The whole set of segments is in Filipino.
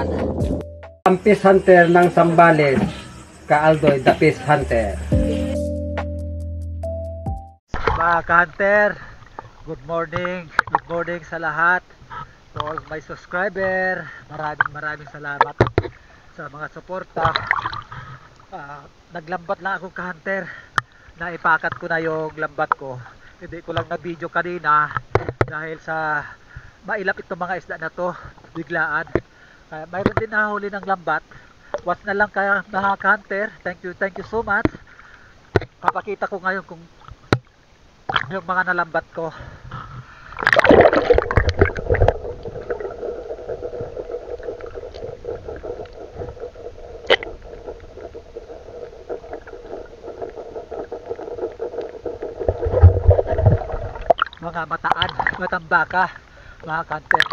Bulacan. Ang Fish Hunter ng Zambales, Kaaldoy the Fish Hunter. Mga ka-hunter, good morning sa lahat. To all my subscriber, maraming salamat sa mga suporta. Naglambat lang ako ka-hunter, naipakat ko na yung lambat ko. Hindi ko lang na video kanina dahil sa mailap itong mga isda na to biglaan. Mayroon din nahuli ng lambat. Watch na lang kaya mga ka-hunter. Thank you so much. Papakita ko ngayon kung yung mga nalambat ko. Mga mataan, matambaka, mga ka-hunter.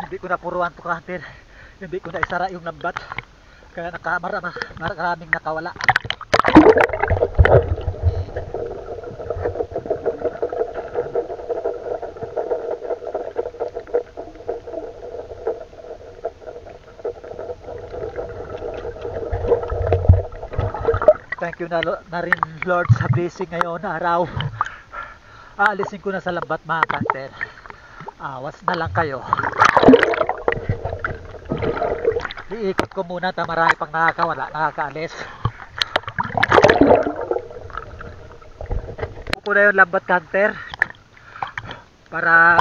Hindi ko napuruan to ka-hunter, hindi ko na isara yung lambat kaya maraming nakawala. Thank you na rin Lord sa blessing ngayon araw. Aalisin ko na sa lambat mga ka-hunter. Awas na lang kayo. Iikot ko muna ta marami pang nakakawala, nakakaalis. Kuko na yung lambat ka-hunter para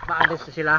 maalis na sila.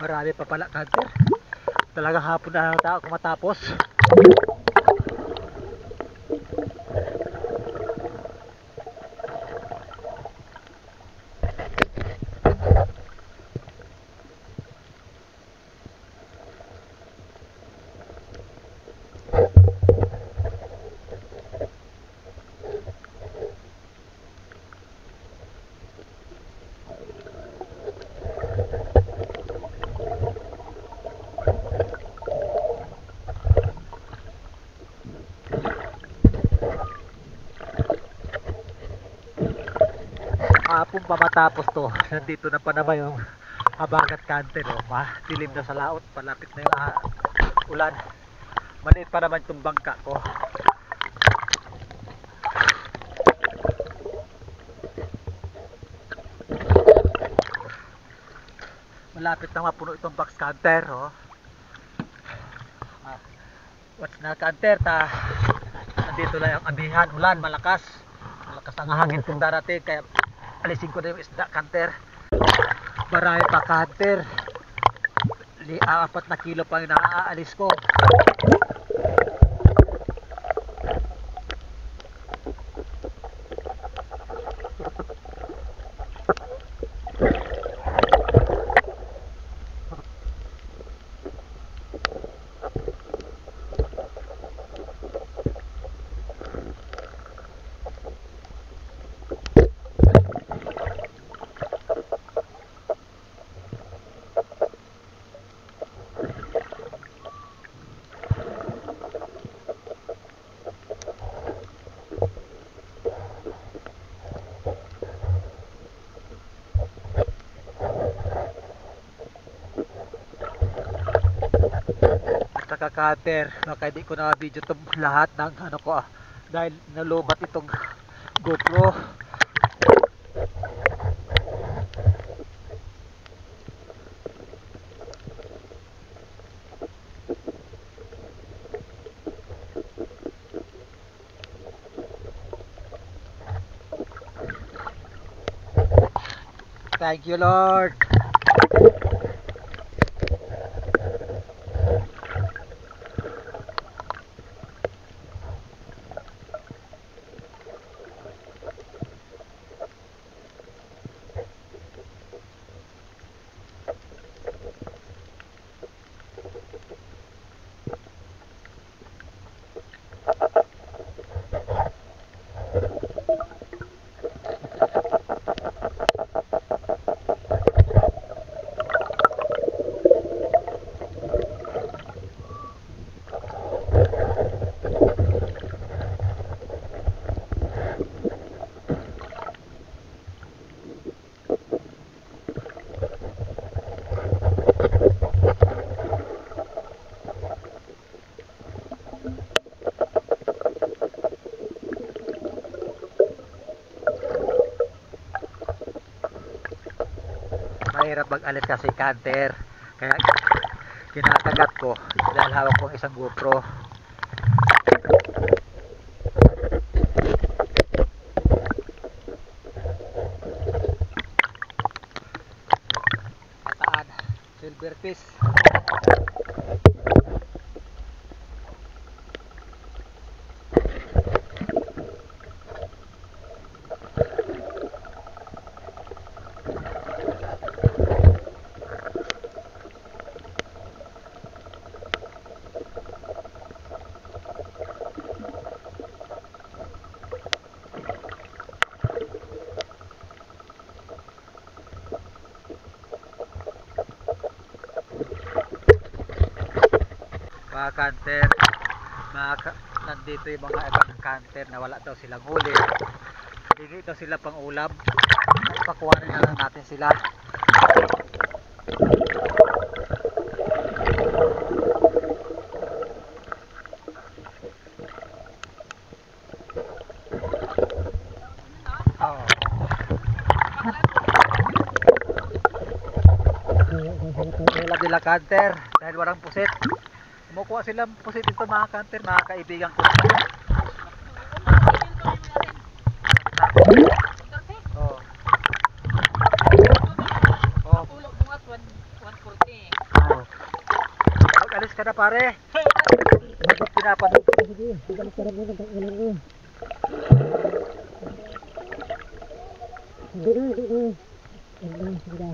Marami pa pala ka-hunter. Talagang hapon na ang tao kung matapos. Hapon pa matapos to. Nandito na pa naman yung habagat ka-hunter. Dilim na sa laot. Palapit na yung ulan. Maliit pa naman itong bangka ko. Malapit na mapuno itong box ka-hunter. Watch na ka-hunter. Nandito na yung abihan. Ulan, malakas ang hangin itong darating. Kaya alisin ko na yung isda ka-hunter. Marami pa ka-hunter. 4 na kilo pa yung naaalis ko. Kaka-cutter, kaya di ko na video itong lahat ng ano ko dahil nalubat itong GoPro. Thank you, Lord. Mahirap mag-alis kasi canter, kaya kinakagat ko dahil hawak ko isang GoPro. Kataan, silverfish. Mga canter, nandito yung mga ibang canter na wala daw silang huli, hindi daw sila pang ulam, pakuha na lang natin sila. Oh. Wala nila canter dahil walang pusit. Kumukuha silang pusit ito mga canter, mga kaibigan ko. Oh. Oh. Oh. Mag-alis ka na pare. Bakit pinapanood ko? Sige, mag-alis ka na muna ng ulan mo. Sige.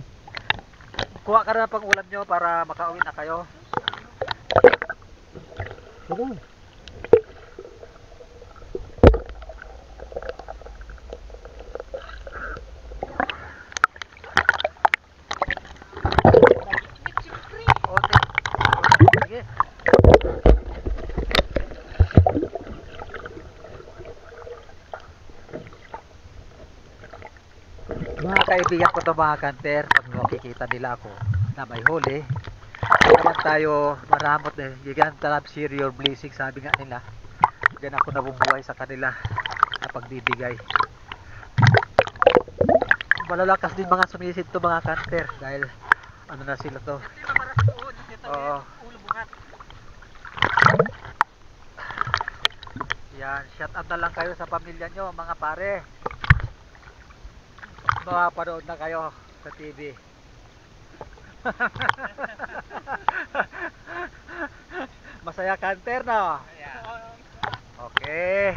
Kuha ka na pang ulam nyo para makauwi na kayo. Sige. Mga kaibigan ko to mga canter, pag makikita nila ako na may huli, naman tayo maramot eh. You can share your blessing, sabi nga nila. Diyan ako nabubuhay sa kanila na pagbibigay. Malalakas din mga sumisid to mga canter dahil ano na sila to. Oo. Yan, shout out na lang kayo sa pamilya nyo mga pare. Makapanood na kayo sa TV. Masaya canter no? Okay.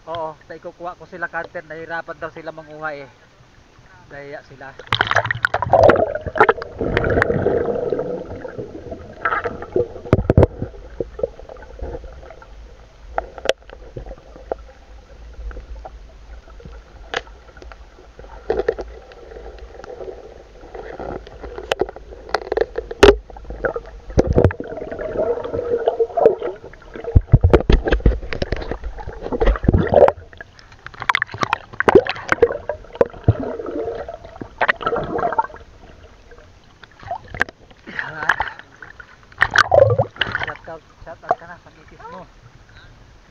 Oo, ikukuha ko sila canter. Nahirapan daw sila manguha eh. Nahiya sila. Shout out ka na sa misis mo.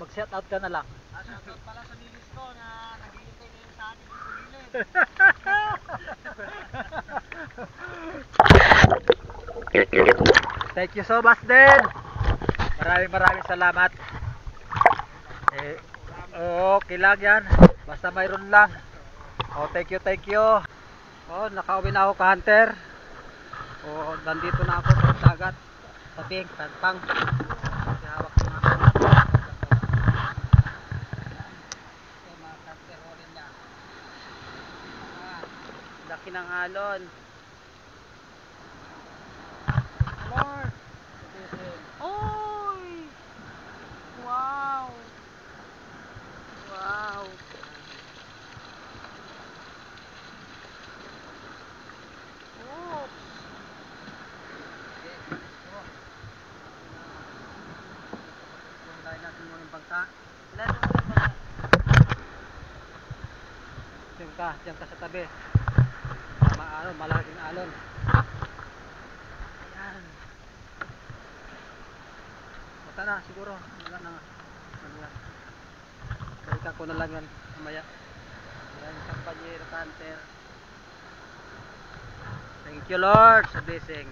Mag shout out ka na lang. Shoutout pala sa milis ko na naghihintay ngayon sa akin dito gilid. Thank you so much din. Maraming salamat. Okay lang yan. Basta mayroon lang. Thank you, thank you. Nakauwi na ako ka-hunter. Nandito na ako sa dagat. Sa ping, pang. Hawak ko na ako. Mga hunter ulit niya. Laki ng alon. Lord. Oy! Wow! Wow! Oops! Tayo natin muna yung bangka. Diyan ka sa tabi. Malaking alon. Ayan. Basta na siguro. Wala na nga. Balikan ko na lang yan. Mamaya. Yan yung kampanyero hunter. Thank you Lord sa blessing.